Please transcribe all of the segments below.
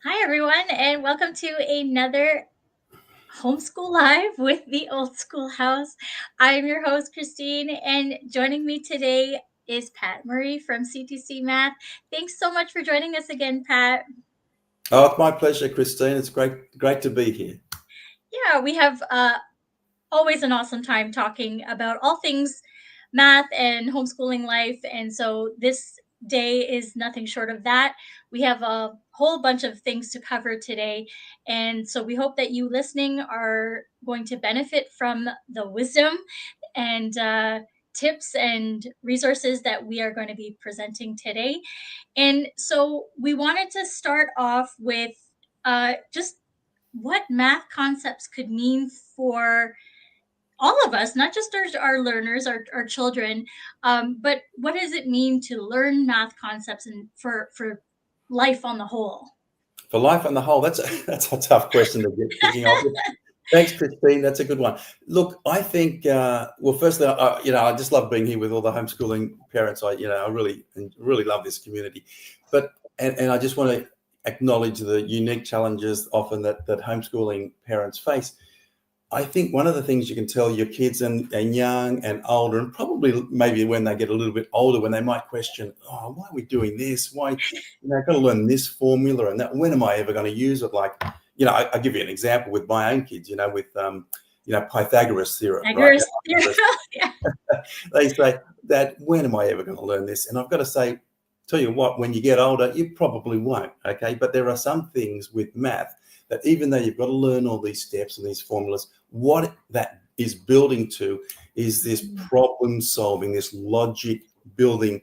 Hi, everyone, and welcome to another Homeschool Live with the Old School House. I'm your host, Christine, and joining me today is Pat Murray from CTC Math. Thanks so much for joining us again, Pat. Oh, it's my pleasure, Christine. It's great to be here. Yeah, we have always an awesome time talking about all things math and homeschooling life. And so this day is nothing short of that. We have a whole bunch of things to cover today. And so we hope that you listening are going to benefit from the wisdom and tips and resources that we are going to be presenting today. And so we wanted to start off with just what math concepts could mean for all of us, not just our learners, our children, but what does it mean to learn math concepts and for life on the whole? For life on the whole, that's a, that's a tough question to get kicking off with. Thanks, Christine. That's a good one. Look, I think, well, firstly, I just love being here with all the homeschooling parents. I really love this community. But, and I just want to acknowledge the unique challenges often that homeschooling parents face. I think one of the things you can tell your kids and young and older, and probably maybe when they get a little bit older, when they might question, oh, why are we doing this? Why, I've got to learn this formula and that. When am I ever going to use it? Like, I give you an example with my own kids, with, Pythagoras theorem, right? Pythagoras theorem. Yeah. They say that, when am I ever going to learn this? And I've got to say, tell you what, when you get older, you probably won't. Okay. But there are some things with math that even though you've got to learn all these steps and these formulas, what that is building to is this problem solving, this logic building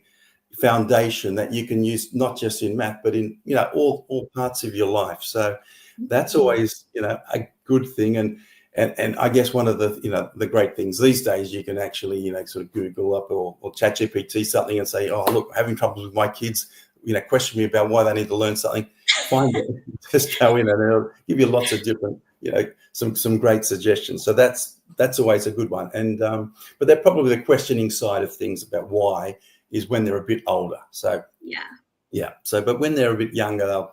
foundation that you can use not just in math, but in, all parts of your life. So that's always, a good thing. And I guess one of the, the great things these days, you can actually, sort of Google up or ChatGPT something and say, oh, look, having troubles with my kids, question me about why they need to learn something. Find it, just go in and it'll give you lots of different, some great suggestions. So that's always a good one. And but they're probably the questioning side of things about why is when they're a bit older. So yeah. So but when they're a bit younger, they'll,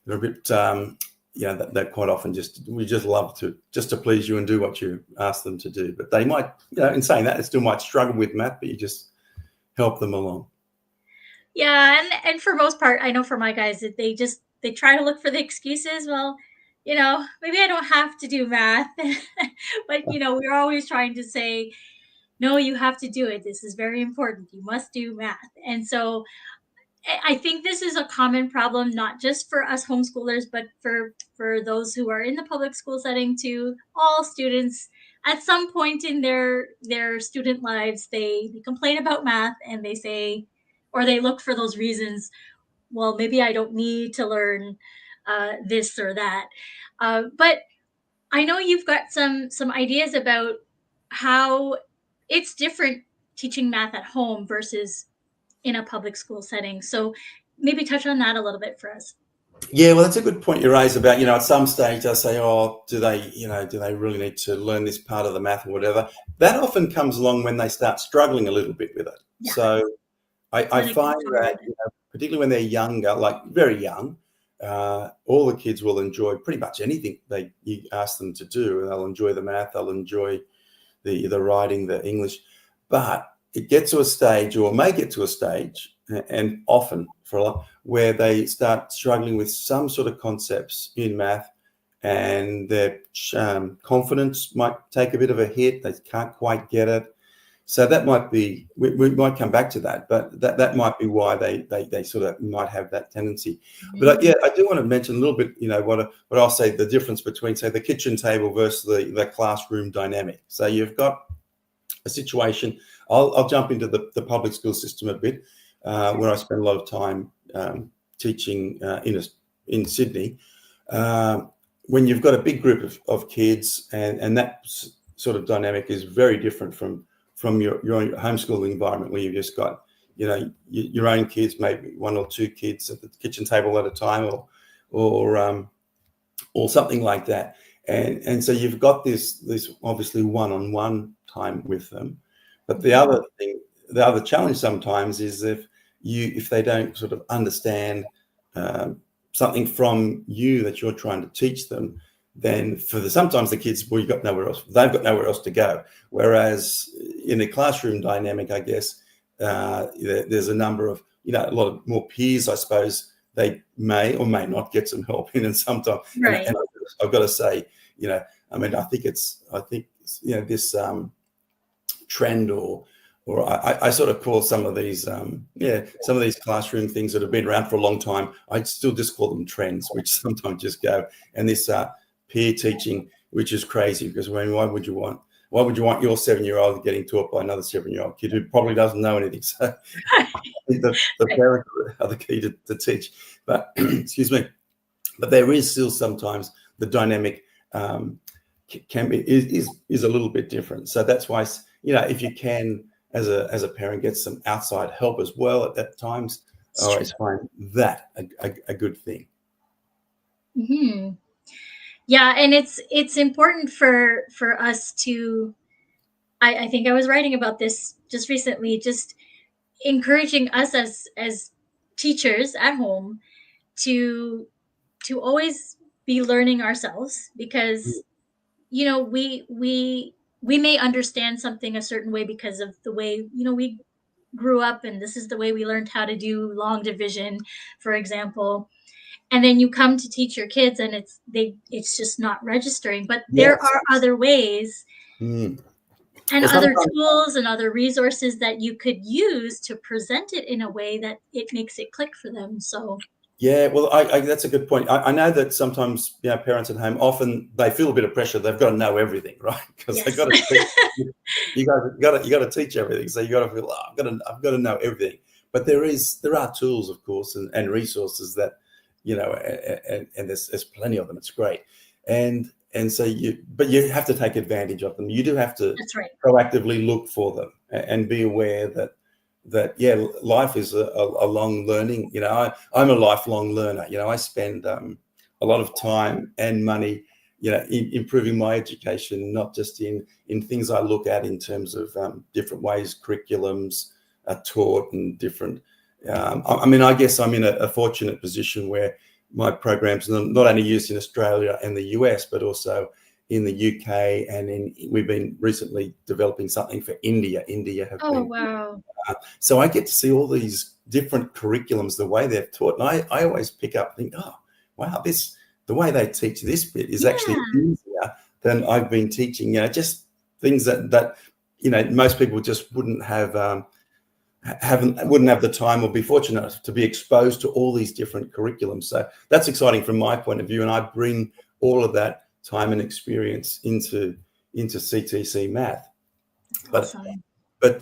they're a bit that quite often we just love to please you and do what you ask them to do. But they might, in saying that, they still might struggle with math, but you just help them along. Yeah, and for most part, I know for my guys that they try to look for the excuses. Well, maybe I don't have to do math, but we're always trying to say, no, you have to do it. This is very important. You must do math. And so I think this is a common problem, not just for us homeschoolers, but for those who are in the public school setting too. All students at some point in their student lives, they complain about math and they say, or they look for those reasons. Well, maybe I don't need to learn this or that. But I know you've got some ideas about how it's different teaching math at home versus in a public school setting. So maybe touch on that a little bit for us. Yeah, well, that's a good point you raise about, at some stage I say, oh, do they really need to learn this part of the math or whatever? That often comes along when they start struggling a little bit with it. Yeah. So I find that, particularly when they're younger, like very young, all the kids will enjoy pretty much anything you ask them to do. They'll enjoy the math, they'll enjoy the writing, the English, but it gets to a stage, or may get to a stage, and often for a lot, where they start struggling with some sort of concepts in math, and their confidence might take a bit of a hit. They can't quite get it. So that might be, we might come back to that, but that might be why they sort of might have that tendency. But yeah, I do want to mention a little bit, what I'll say the difference between, say, the kitchen table versus the classroom dynamic. So you've got a situation, I'll jump into the public school system a bit, where I spend a lot of time teaching in Sydney. When you've got a big group of kids, and that sort of dynamic is very different from your homeschooling environment, where you've just got, your own kids, maybe one or two kids at the kitchen table at a time, or something like that. And so you've got this obviously one-on-one time with them. But the other challenge sometimes is if they don't sort of understand something from you that you're trying to teach them, then sometimes the kids, well, you've got nowhere else. They've got nowhere else to go. Whereas in a classroom dynamic, I guess there's a number of, a lot of more peers, I suppose. They may or may not get some help in, and sometimes, Right. and I've got to say, I think this trend, or I sort of call some of these some of these classroom things that have been around for a long time, I still just call them trends, which sometimes just go. And this peer teaching, which is crazy, because why would you want your 7-year-old getting taught by another 7-year-old kid who probably doesn't know anything? So the parents are the key to teach. But excuse me, but there is still sometimes the dynamic can be is a little bit different. So that's why, if you can, as a parent, get some outside help as well at that times, I always find that a good thing. Mm-hmm. Yeah, and it's important for us to. I think I was writing about this just recently, just encouraging us as teachers at home to always be learning ourselves, because we may understand something a certain way because of the way we grew up, and this is the way we learned how to do long division, for example. And then you come to teach your kids, and it's just not registering. But there Yes. are other ways Mm. and Well, other sometimes, tools and other resources that you could use to present it in a way that it makes it click for them. So yeah, well, I that's a good point. I know that sometimes, parents at home, often they feel a bit of pressure. They've got to know everything, right? Because they've yes. got to teach, you got to teach everything. So you got to feel, I've got to know everything. But there are tools, of course, and resources that, and there's plenty of them. It's great, and so but you have to take advantage of them. You do have to That's right. proactively look for them and be aware that life is a long learning. I'm a lifelong learner. I spend a lot of time and money, in improving my education, not just in things I look at in terms of different ways curriculums are taught and different. I guess I'm in a fortunate position where my programs are not only used in Australia and the US, but also in the UK, and we've been recently developing something for India. India have Oh, been wow. so I get to see all these different curriculums, the way they're taught. And I always pick up and think, oh, wow, the way they teach this bit is actually Yeah. easier than I've been teaching, just things that most people just wouldn't have, wouldn't have the time or be fortunate enough to be exposed to all these different curriculums. So that's exciting from my point of view. And I bring all of that time and experience into CTC Math. But Awesome.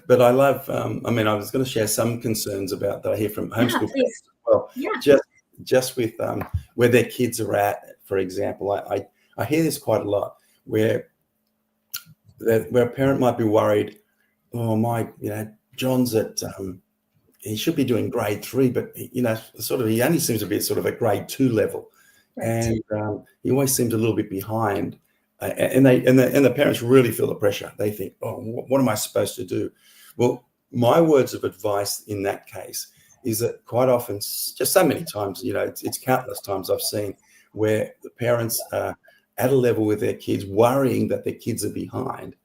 but I love. I was going to share some concerns about that I hear from Yeah, homeschool parents please. as well. Yeah. Just with where their kids are at, for example, I hear this quite a lot, where a parent might be worried. Oh, my, John's at he should be doing grade 3, but sort of he only seems to be at sort of a grade 2 level, Right. and he always seems a little bit behind. And the parents really feel the pressure. They think, oh, what am I supposed to do? Well, my words of advice in that case is that quite often, just so many times, it's countless times I've seen where the parents are at a level with their kids, worrying that their kids are behind.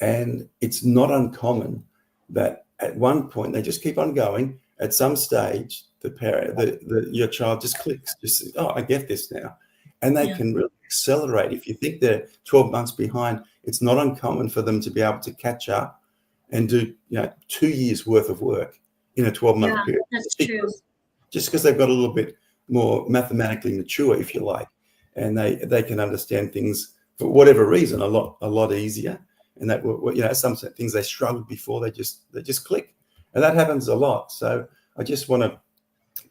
And it's not uncommon that at one point they just keep on going. At some stage, your child just clicks, just, oh, I get this now. And they Yeah. can really accelerate. If you think they're 12 months behind, it's not uncommon for them to be able to catch up and do 2 years worth of work in a 12-month Yeah, period, that's true. just because they've got a little bit more mathematically mature, if you like, and they can understand things for whatever reason a lot easier. And that some things they struggled before, they just click, and that happens a lot. So I just want to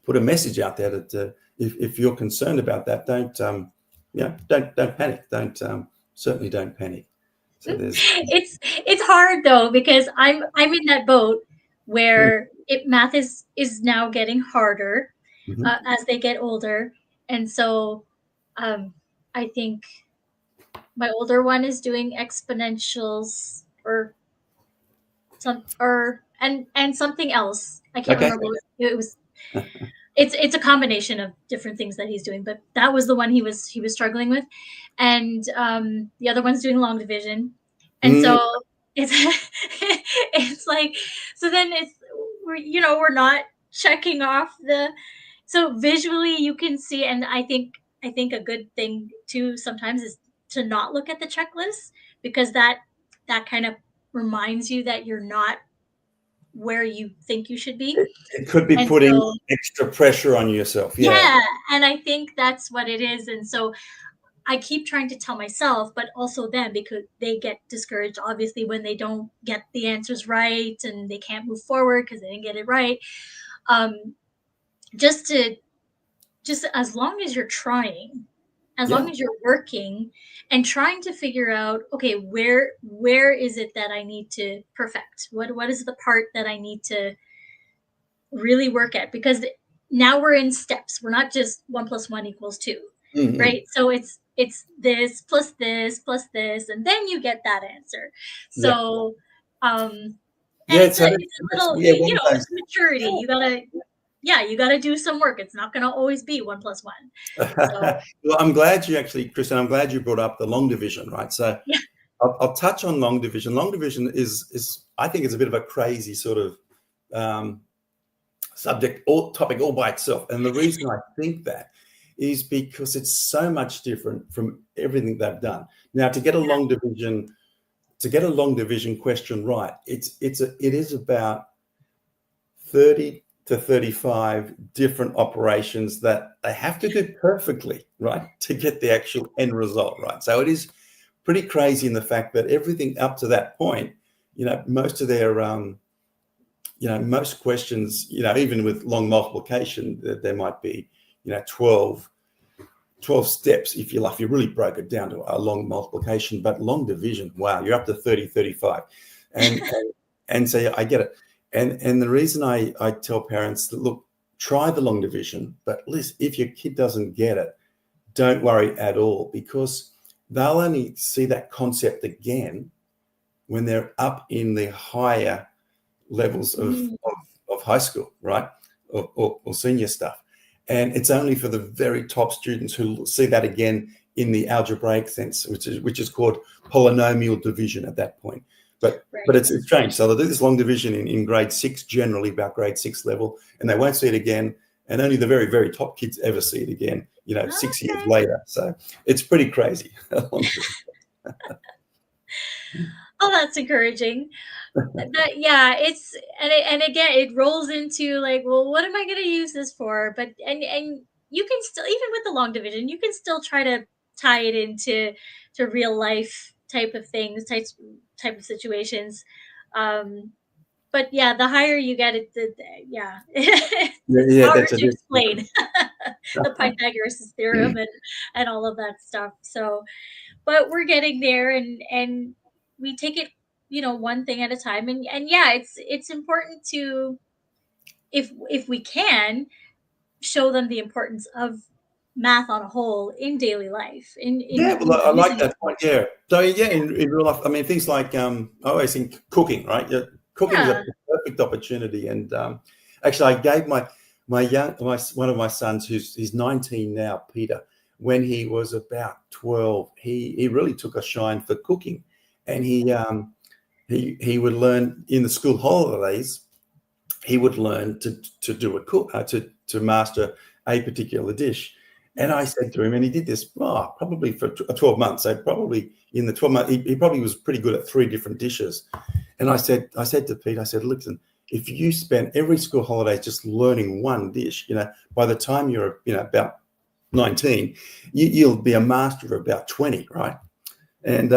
put a message out there that if you're concerned about that, don't panic. Certainly don't panic. So there's It's hard though, because I'm in that boat where math is now getting harder Mhm. as they get older, and so um, I think my older one is doing exponentials or and something else. I can't Okay. remember what it was. it's a combination of different things that he's doing, but that was the one he was struggling with, and the other one's doing long division, and Mm, so it's it's like, so then we're not checking off the, so visually you can see, and I think a good thing too sometimes is to not look at the checklist, because that kind of reminds you that you're not where you think you should be. it could be And putting so, extra pressure on yourself. Yeah. yeah, and I think that's what it is. And so I keep trying to tell myself, but also them, because they get discouraged obviously when they don't get the answers right and they can't move forward because they didn't get it right. Um, just to just as long as you're trying, as long Yeah. as you're working and trying to figure out, okay, where is it that I need to perfect? What is the part that I need to really work at? Because now we're in steps. We're not just 1 + 1 = 2, Mhm. right? So it's this plus this, and then you get that answer. Yeah. So, um, and Yeah. it's a So it's a little, yeah, one of it's those. maturity. You gotta, yeah, you gotta do some work. It's not gonna always be 1 + 1. So Well, I'm glad you actually, Kristen, I'm glad you brought up the long division, right? So yeah, I'll touch on long division. Long division is I think it's a bit of a crazy sort of um, subject or topic all by itself. And the reason I think that is because it's so much different from everything they've done. Now, to get a long division question right, it is about 30 to 35 different operations that they have to do perfectly, right, to get the actual end result right. So it is pretty crazy in the fact that everything up to that point, most of their most questions, even with long multiplication, there might be, 12 steps if you like, if you really broke it down to a long multiplication. But long division, wow, you're up to 30, 35. And so I get it. And the reason I tell parents that, look, try the long division, but listen, if your kid doesn't get it, don't worry at all, because they'll only see that concept again when they're up in the higher levels mm, of high school, right? Or senior stuff. And it's only for the very top students who see that again in the algebraic sense, which is called polynomial division at that point. But right. it's strange. So they'll do this long division in grade 6, generally about grade 6 level, and they won't see it again. And only the very, very top kids ever see it again, 6 years Okay. later. So it's pretty crazy. Oh, that's encouraging. That, yeah, it's, and again it rolls into like, well, what am I going to use this for? But and you can still, even with the long division, you can still try to tie it into to real life type of things, type of situations. Um, but yeah, the higher you get it, yeah, Yeah, it's yeah, harder that's a to different. explain the Pythagoras theorem and all of that stuff. So, but we're getting there, and we take it, one thing at a time. And yeah, it's important to, if we can, show them the importance of math on a whole in daily life, Yeah, in well, I like using it. that point. Yeah. So yeah, in real life, I mean, things like I always think cooking, right? Yeah, cooking is a Yeah. perfect opportunity. And actually, I gave my one of my sons, he's 19 now, Peter. When he was about 12, he really took a shine for cooking, and he would learn in the school holidays. He would learn to do a cook to master a particular dish. And I said to him, and he did this probably for 12 months. So probably in the 12 months, he probably was pretty good at 3 different dishes. And I said to Pete, I said, listen, if you spend every school holiday just learning one dish, by the time you're, about 19, you'll be a master of about 20, right? And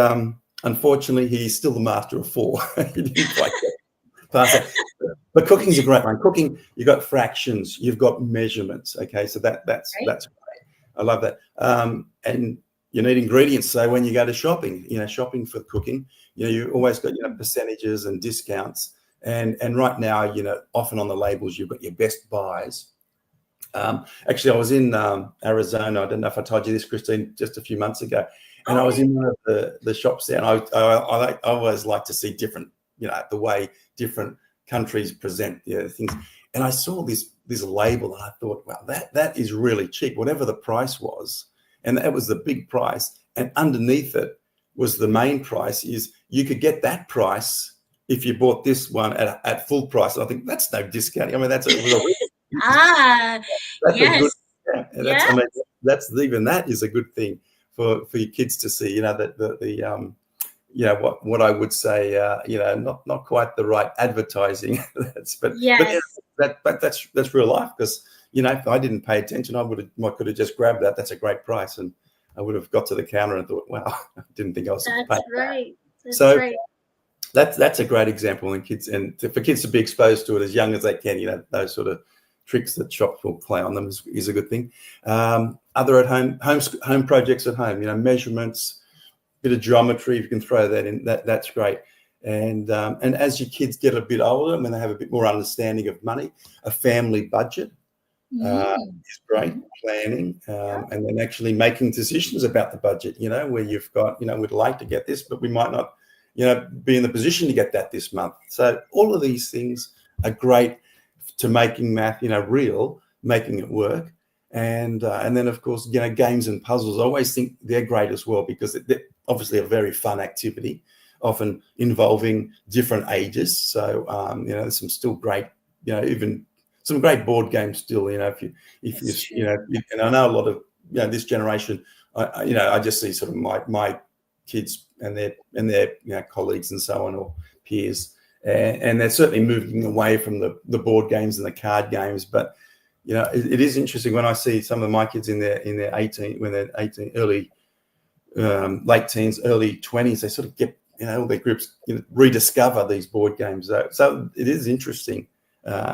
unfortunately, he's still the master of 4. He didn't quite get past that. But cooking's a great one. Cooking, you've got fractions, you've got measurements. Okay, so Right. that's great. I love that. And you need ingredients. So when you go to shopping, shopping for cooking, you always got percentages and discounts. And right now, often on the labels you've got your best buys. Actually, I was in Arizona. I don't know if I told you this, Christine, just a few months ago, and I Oh was in one of the shops there. And I always like to see different, the way different countries present things. And I saw this label and I thought, wow, that is really cheap, whatever the price was. And that was the big price. And underneath it was the main price is you could get that price if you bought this one at full price. And I think that's no discount. I mean, that's a that's a good, Yes. that's, I Yeah. mean, that's even that is a good thing for your kids to see, that the what I would say, not quite the right advertising. but Yes. that's real life, because if I didn't pay attention, I could have just grabbed that. That's a great price, and I would have got to the counter and thought, wow, I didn't think I was paying That's that. right. That's So right. that's a great example, and for kids to be exposed to it as young as they can. Those sort of tricks that shops will play on them is a good thing. Other at home projects at home, measurements, bit of geometry, if you can throw that in, that's great. And as your kids get a bit older, when they have a bit more understanding of money, a family budget is great. Mhm. Planning, and then actually making decisions about the budget, where you've got, we'd like to get this, but we might not, be in the position to get that this month. So all of these things are great to making math, real, making it work. And then, of course, games and puzzles, I always think they're great as well, because they're obviously a very fun activity, often involving different ages. So, there's some still great, even some great board games still, if you, and I know a lot of, this generation, I just see sort of my kids and their colleagues and so on, or peers, and they're certainly moving away from the board games and the card games. But it is interesting when I see some of my kids in their 18, when they're 18, early late teens, early 20s, they sort of get all their groups rediscover these board games. So it is interesting,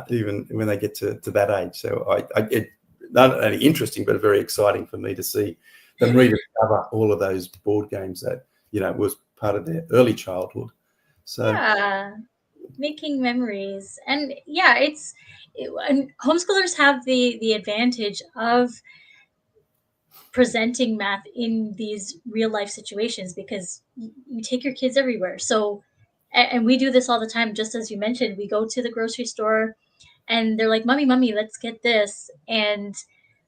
even when they get to that age. So it not only interesting, but very exciting for me to see them rediscover all of those board games that was part of their early childhood. So Yeah. Making memories. And yeah, and homeschoolers have the advantage of presenting math in these real life situations, because you take your kids everywhere. So and we do this all the time, just as you mentioned. We go to the grocery store and they're like, mommy, let's get this. And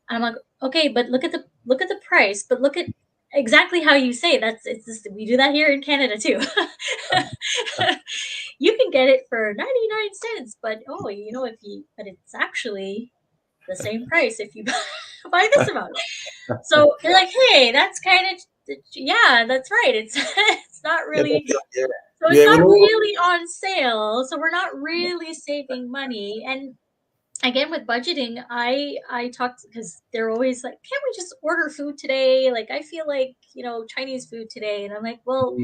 I'm like, okay, but look at the price, but look at exactly how you say. It's just, we do that here in Canada too. You can get it for 99 cents, but but it's actually the same price if you buy this amount. So they're like, hey, that's kind of, yeah, that's right. It's not yeah, really, yeah, so it's yeah. not Well, really on sale. So we're not really saving money. And again, with budgeting, I talked, because they're always like, can't we just order food today? Like, I feel like, Chinese food today. And I'm like, well,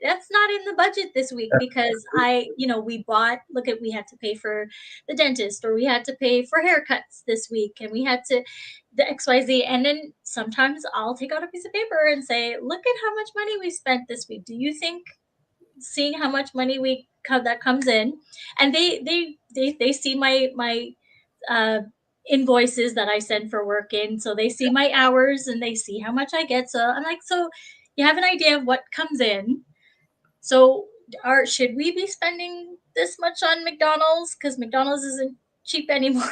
that's not in the budget this week, because we had to pay for the dentist, or we had to pay for haircuts this week, and we had to the XYZ. And then sometimes I'll take out a piece of paper and say, look at how much money we spent this week. Do you think, seeing how much money that comes in, and they see my uh invoices that I send for work in, so they see my hours and they see how much I get. So I'm like, so you have an idea of what comes in. So, should we be spending this much on McDonald's? Because McDonald's isn't cheap anymore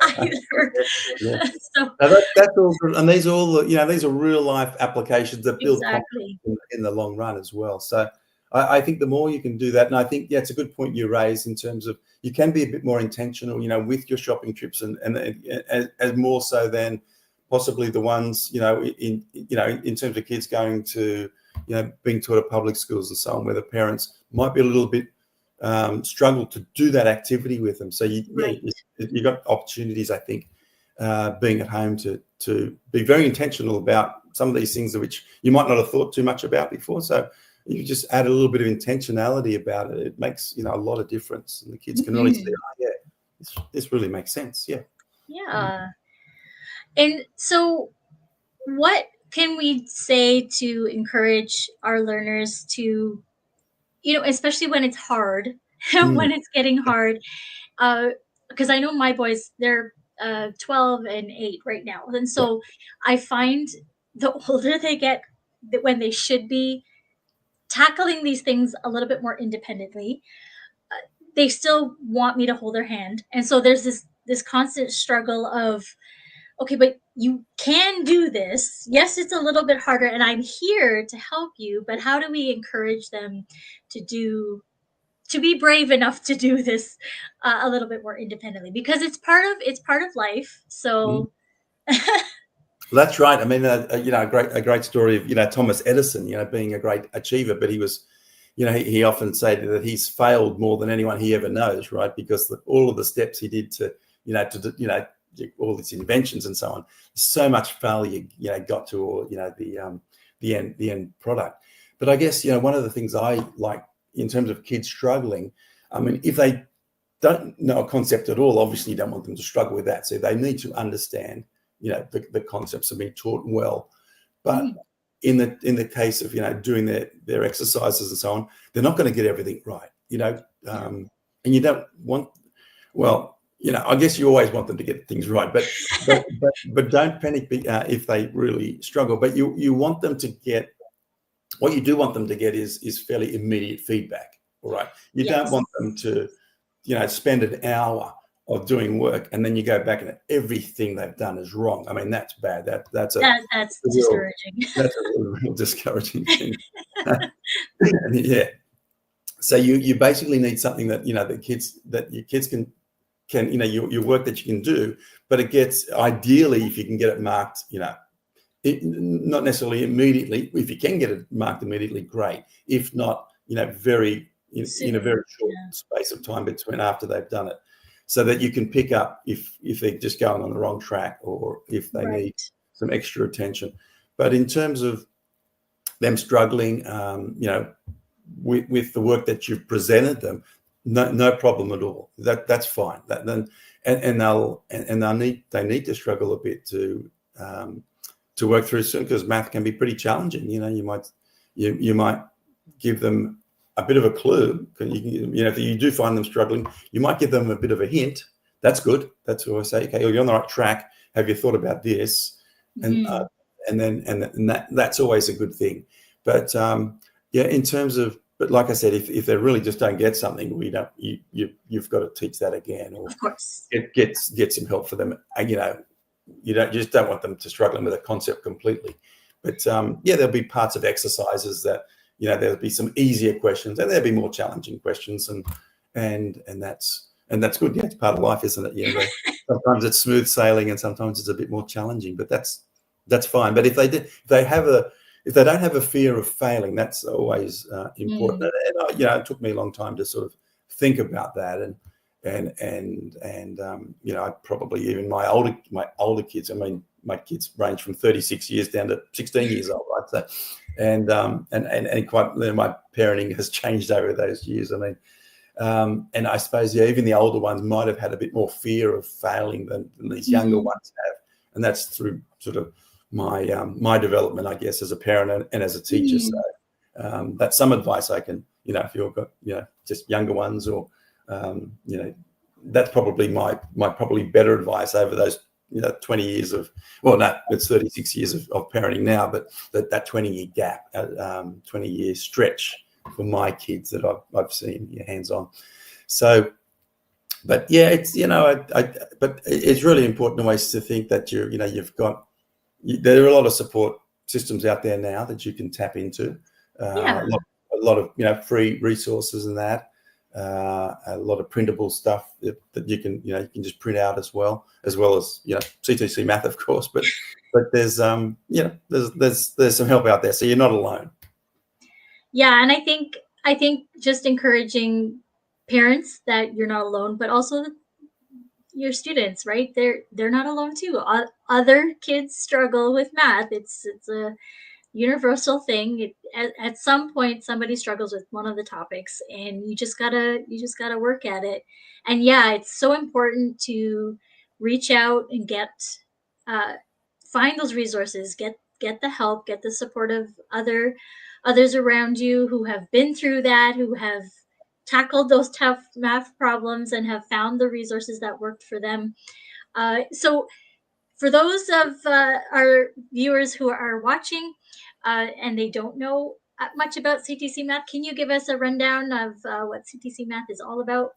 either. yeah. So Now that's all good. And these are all these are real life applications that build confidence exactly. in the long run as well. So I think the more you can do that, and I think it's a good point you raised in terms of you can be a bit more intentional, with your shopping trips, and as more so than possibly the ones in terms of kids going to being taught at public schools and so on, where the parents might be a little bit struggle to do that activity with them. So Right. you got opportunities, I think, being at home to be very intentional about some of these things which you might not have thought too much about before. So you just add a little bit of intentionality about it. It makes a lot of difference, and the kids can really see, Mhm. oh yeah, this really makes sense. Yeah. Yeah. And so, what can we say to encourage our learners to, especially when it's hard, Mm, when it's getting hard, because I know my boys, they're 12 and 8 right now. And yeah. so I find the older they get, that when they should be tackling these things a little bit more independently, they still want me to hold their hand. And so there's this constant struggle of, okay, but you can do this. Yes, it's a little bit harder and I'm here to help you, but how do we encourage them to do to be brave enough to do this a little bit more independently, because it's part of life. Mm. So That's right. I mean, a great story of Thomas Edison, being a great achiever, but he was, he often said that he's failed more than anyone he ever knows, right? Because all of the steps he did to, all these inventions and so on, so much failure, got to, or the end product. But I guess one of the things I like in terms of kids struggling, I mean, if they don't know a concept at all, obviously you don't want them to struggle with that. So they need to understand, the concepts are being taught well. But mhm, in the case of doing their exercises and so on, they're not going to get everything right. yeah, And you don't want, well, I guess you always want them to get things right, but don't panic if they really struggle. But you want them to get, what you do want them to get is fairly immediate feedback. All right, you don't yes, want them to spend an hour of doing work and then you go back and everything they've done is wrong. I mean, that's bad. That's a that's real discouraging. real discouraging thing. Yeah. So you basically need something that your kids can your work that you can do, but it gets, ideally, if you can get it marked, not necessarily immediately. If you can get it marked immediately, great. If not, very in a Soon, very short yeah, space of time between after they've done it, so that you can pick up if they're just going on the wrong track or if they need right, some extra attention. But in terms of them struggling, with the work that you've presented them, no problem at all. That's fine. That then and they need to struggle a bit to work through soon, because math can be pretty challenging. You might give them a bit of a clue. If you do find them struggling, you might give them a bit of a hint. That's good. That's what I say. Okay, you're on the right track. Have you thought about this? And mhm, that's always a good thing. But yeah, in terms of, but like I said, if they really just don't get something, you've got to teach that again, or of course, get some help for them. You don't want them to struggling with a concept completely. But yeah, there'll be parts of exercises that there'll be some easier questions, and there'll be more challenging questions, and that's good. Yeah, it's part of life, isn't it? Sometimes it's smooth sailing, and sometimes it's a bit more challenging. But that's fine. But if they don't have a fear of failing, that's always important. mm, It took me a long time to sort of think about that, and I probably, even my older kids. I mean, my kids range from 36 years down to 16 years old, right? So, and quite, my parenting has changed over those years. I mean, and I suppose, yeah, even the older ones might have had a bit more fear of failing than these younger mhm, ones have, and that's through sort of my development, I guess, as a parent and as a teacher. So mhm. that's some advice I can, if you've got just younger ones, or that's probably my probably better advice over those 20 years of, well, no, it's 36 years of parenting now, but that 20-year gap, 20-year stretch for my kids that I've seen hands on. So, but yeah, it's but it's really important always to think that you've got, there are a lot of support systems out there now that you can tap into. Yeah, A lot of free resources and that. A lot of printable stuff that you can just print out as well as CTC Math, of course. But there's there's some help out there, so you're not alone. yeah, and I think just encouraging parents that you're not alone, but also your students, right? They're not alone too. Other kids struggle with math. It's a universal thing. At some point, somebody struggles with one of the topics, and you just gotta work at it. And yeah, it's so important to reach out and uh, find those resources, get the help, get the support of others around you who have been through that, who have tackled those tough math problems and have found the resources that worked for them. So for those of our viewers who are watching and they don't know much about CTC Math, can you give us a rundown of what CTC Math is all about?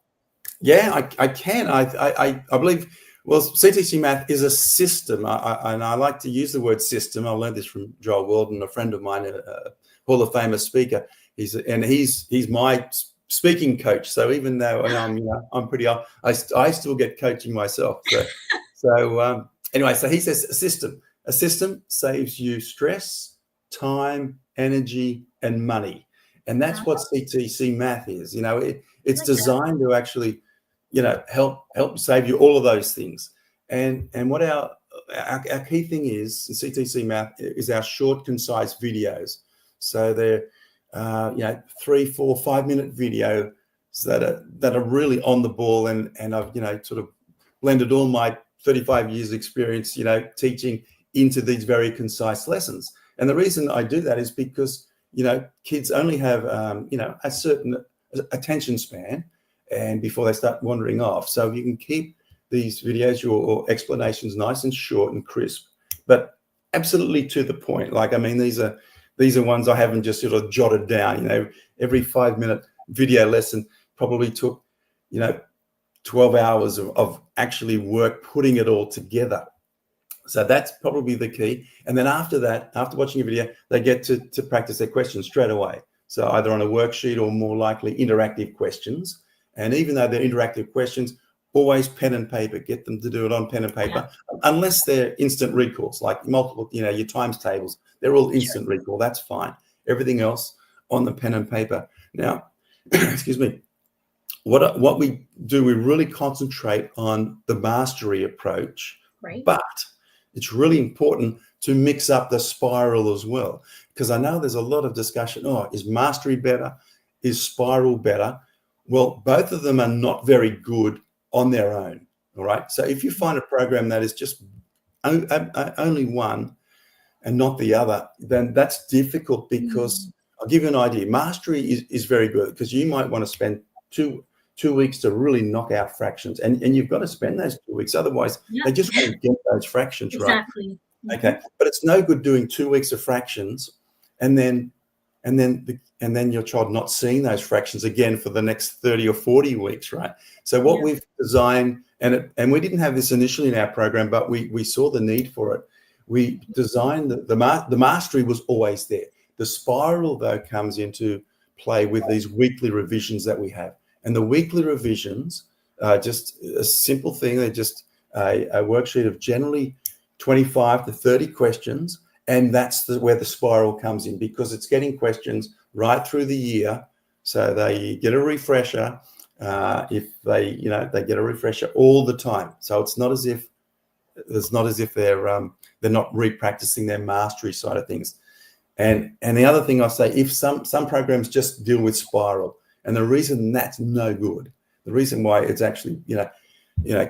Yeah, I can. I believe, well, CTC Math is a system. And I like to use the word system. I learned this from Joel Weldon, a friend of mine, a Hall of Famer speaker. He's my speaking coach. So even though I'm pretty old, I still get coaching myself. So anyway, so he says a system. A system saves you stress, time, energy, and money. And that's what Oh, CTC Math is. I It's like that. designed to actually help save you all of those things. And what our key thing is in CTC Math is our short, concise videos. So they're 3, 4, 5 minute videos that are really on the ball, and I've sort of blended all my 35 years experience teaching into these very concise lessons. And the reason I do that is because kids only have a certain attention span, and before they start wandering off. So you can keep these videos or explanations nice and short and crisp, but absolutely to the point. Like, I mean, these are ones I haven't just sort of jotted down. Every 5 minute video lesson probably took 12 hours of actually work putting it all together. So that's probably the key. And then after that, after watching a video, they get to practice their questions straight away. So either on a worksheet or more likely interactive questions. And even though they're interactive questions, always pen and paper. Get them to do it on pen and Yeah, paper, unless they're instant recalls, like multiple, your times tables. They're all sure. instant recall. That's fine. Everything else on the pen and paper. Now, excuse me. What we do, we really concentrate on the mastery approach, Right. but it's really important to mix up the spiral as well, because I know there's a lot of discussion. Oh, is mastery better? Is spiral better? Well, both of them are not very good on their own. All right. So if you find a program that is just only one and not the other, then that's difficult, because Mm, I'll give you an idea. Mastery is very good, because you might want to spend two weeks to really knock out fractions, and you've got to spend those 2 weeks, otherwise yeah, they just won't get those fractions right. exactly. Okay, but it's no good doing 2 weeks of fractions and then your child not seeing those fractions again for the next 30 or 40 weeks, right? So what Yeah. we've designed, and we didn't have this initially in our program, but we saw the need for it. We designed the mastery was always there. The spiral, though, comes into play with these weekly revisions that we have. And the weekly revisions are just a simple thing. They're just a worksheet of generally 25 to 30 questions. And that's where the spiral comes in, because it's getting questions right through the year. So they get a refresher. If they get a refresher all the time. So it's not as if they're not re-practicing their mastery side of things. And the other thing I say, if some programs just deal with spiral, and the reason that's no good, the reason why it's actually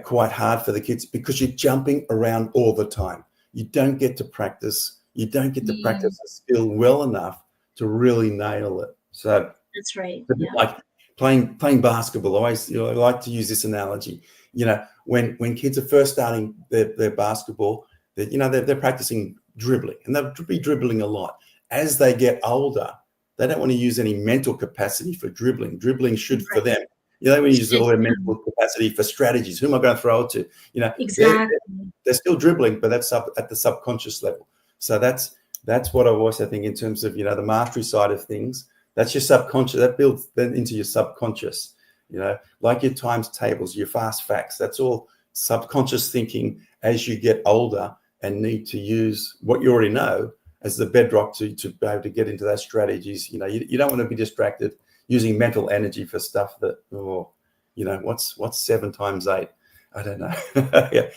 quite hard for the kids, because you're jumping around all the time. You don't get to practice. You don't get to Mm, practice a skill well enough to really nail it. So that's right. it's a bit Yeah. like playing basketball. I always I like to use this analogy. When kids are first starting their basketball, they're practicing dribbling, and they'll be dribbling a lot. As they get older, they don't want to use any mental capacity for dribbling. Dribbling should, for Right. them, they want to use Should, all their yeah, mental capacity for strategies. Who am I going to throw it to? exactly. They're still dribbling, but that's up at the subconscious level. So that's what I also think in terms of the mastery side of things. That's your subconscious. That builds then into your subconscious. Like your times tables, your fast facts. That's all subconscious thinking as you get older and need to use what you already know as the bedrock to be able to get into those strategies. You don't want to be distracted using mental energy for stuff that, what's 7 times 8? I don't know. Yeah.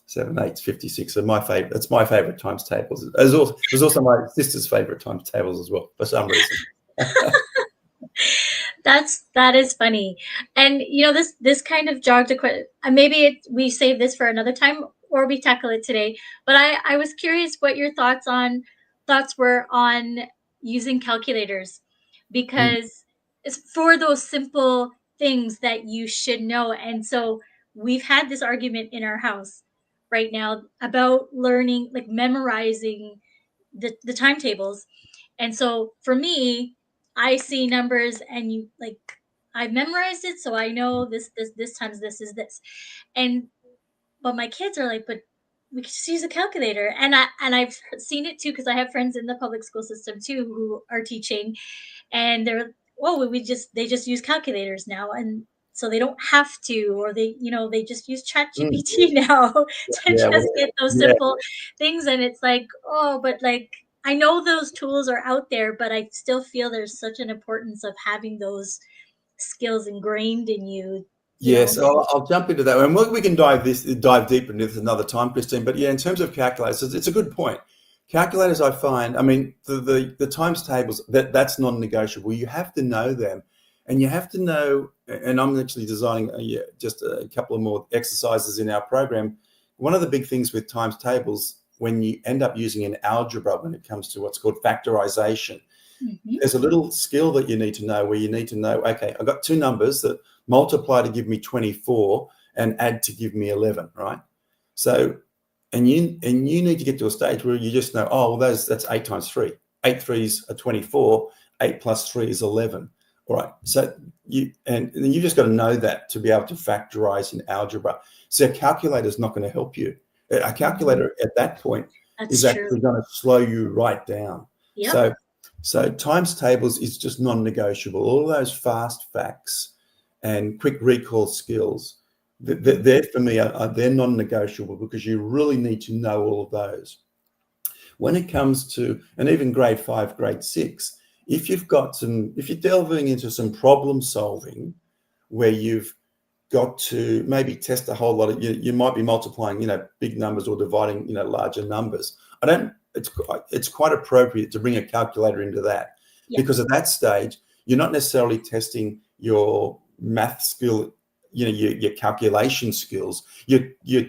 7, 8, 56 are my favorite. That's my favorite times tables. It was also my sister's favorite times tables as well, for some reason. That is funny. And this kind of jogged a maybe we save this for another time, or we tackle it today. But I was curious what your thoughts were on using calculators, Mm. because it's for those simple things that you should know. And so we've had this argument in our house right now about learning, like memorizing the timetables. And so for me, I see numbers and I memorized it, so I know this times this is this. And but my kids are like, but we could just use a calculator. And I've seen it too because I have friends in the public school system too who are teaching, and they're, well, we just they just use calculators now, and so they don't have to, or they just use chat Mm, gpt now to yeah, just well, get those yeah, simple things. And it's like, oh, but like, I know those tools are out there, but I still feel there's such an importance of having those skills ingrained in you, you know. yes, I'll jump into that, and we can dive deeper into this another time, Christine. But yeah, in terms of calculators, it's a good point. Calculators, I find, I mean, the times tables, that's non-negotiable. You have to know them, and you have to know. And I'm actually designing yeah, just a couple of more exercises in our program. One of the big things with times tables, when you end up using an algebra, when it comes to what's called factorization, Mhm. there's a little skill that you need to know, where you need to know, okay, I've got two numbers that multiply to give me 24 and add to give me 11, right? So, and you need to get to a stage where you just know, oh, well, that's 8 times 3. 8 threes are 24. 8 plus 3 is 11. All right. So and you just got to know that to be able to factorize in algebra. So a calculator is not going to help you. A Mhm. calculator at that point That's is true. actually going to slow you right down. Yep. So times tables is just non-negotiable. All those fast facts and quick recall skills, they're for me, they're non-negotiable, because you really need to know all of those. When it comes to, and even grade 5, grade 6, if you're delving into some problem solving where you've got to maybe test a whole lot of, you might be multiplying, big numbers, or dividing, larger numbers. I don't, it's quite appropriate to bring a calculator into that, Yeah. because at that stage, you're not necessarily testing your math skill, your calculation skills. You're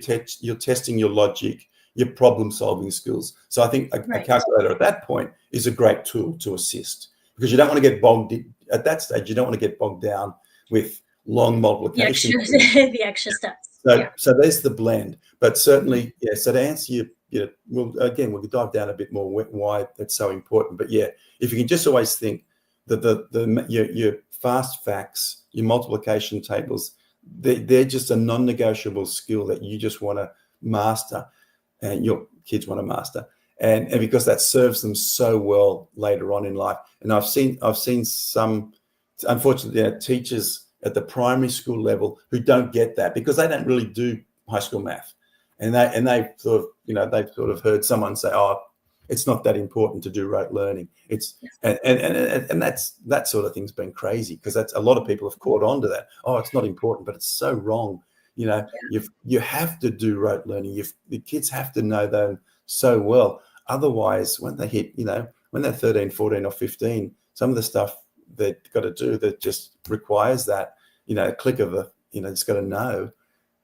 testing your logic, your problem solving skills. So I think a Right. calculator at that point is a great tool to assist, because you don't want to get bogged at that stage. You don't want to get bogged down with long The multiplication. extra the extra steps. So, Yeah. so there's the blend. But Mhm. certainly, yeah. So to answer you, we'll dive down a bit more why that's so important. But yeah, if you can just always think that your fast facts, your multiplication tables, they're just a non-negotiable skill that you just want to master, and your kids want to master, and because that serves them so well later on in life. And I've seen some, unfortunately, teachers at the primary school level who don't get that, because they don't really do high school math, and they sort of, they've sort of heard someone say, oh, it's not that important to do rote learning. It's and that's, that sort of thing's been crazy, because that's, a lot of people have caught on to that. Oh, it's not important, but it's so wrong. You have to do rote learning. The kids have to know them so well. Otherwise, when they hit, when they're 13, 14, or 15, some of the stuff they've got to do that just requires that, click of a, just got to know,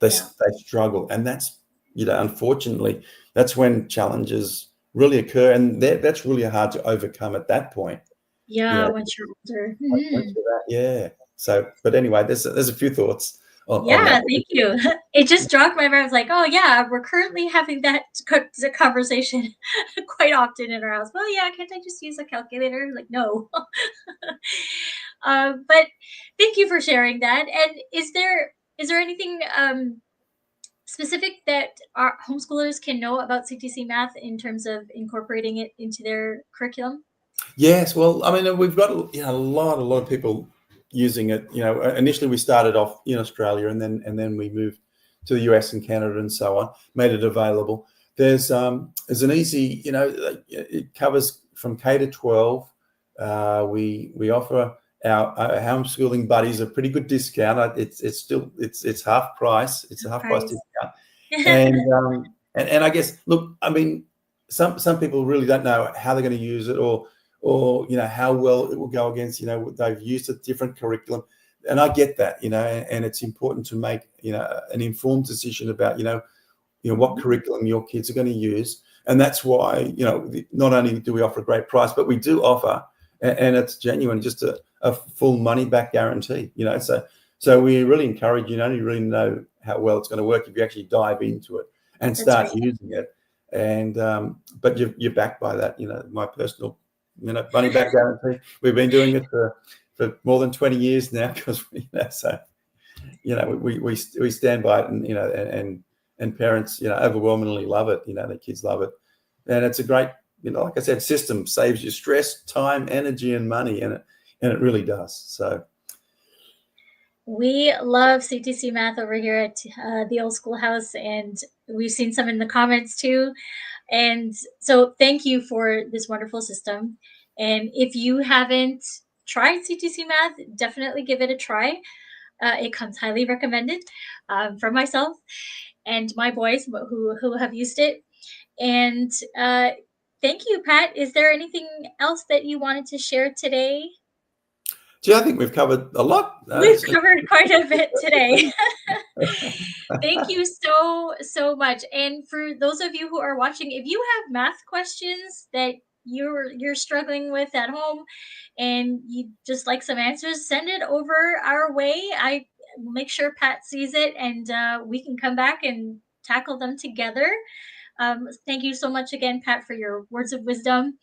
Yeah. they struggle. And that's, unfortunately, that's when challenges really occur. And that's really hard to overcome at that point, you Yeah, know, once you're older. once Mhm. you're that, yeah. So, but anyway, there's a few thoughts on Yeah, that. thank you. It just jogged my memory. I was like, "Oh, yeah, we're currently having that conversation quite often in our house." "Well, yeah, can't I just use a calculator?" Like, "No." But thank you for sharing that. And is there anything, specific that our homeschoolers can know about CTC Math in terms of incorporating it into their curriculum? Yes, well, I mean, we've got, a lot of people using it. Initially we started off in Australia, and then we moved to the US and Canada and so on, made it available. There's an easy, it covers from K to 12. We offer our homeschooling buddies a pretty good discount. It's still, it's half price. It's a half price Price. discount, and I guess, look, I mean, some people really don't know how they're going to use it, or how well it will go against, they've used a different curriculum. And I get that, and it's important to make, an informed decision about, what Mhm. curriculum your kids are going to use. And that's why, not only do we offer a great price, but we do offer, and it's genuine, just a full money back guarantee. So we really encourage, you only really know how well it's going to work if you actually dive into it and That's start right. using it. And but you're backed by that, my personal, money back guarantee. We've been doing it for for more than 20 years now, because so we stand by it, and and parents overwhelmingly love it. The kids love it, and it's a great, like I said, system. Saves you stress, time, energy, and money, and it really does. So We love CTC Math over here at the Old Schoolhouse, and we've seen some in the comments too. And so, thank you for this wonderful system. And if you haven't tried CTC Math, definitely give it a try. It comes highly recommended from myself and my boys who have used it. And thank you, Pat. Is there anything else that you wanted to share today? gee, I think we've covered a lot. We've covered quite a bit today. Thank you so much. And for those of you who are watching, if you have math questions that you're struggling with at home and you just like some answers, send it over our way. I will make sure Pat sees it, and we can come back and tackle them together. Thank you so much again, Pat, for your words of wisdom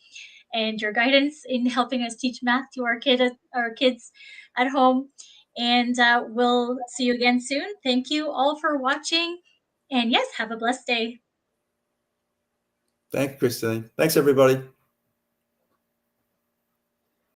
and your guidance in helping us teach math to our kids at home. And we'll see you again soon. Thank you all for watching. And yes, have a blessed day. Thanks, Christine. Thanks, everybody.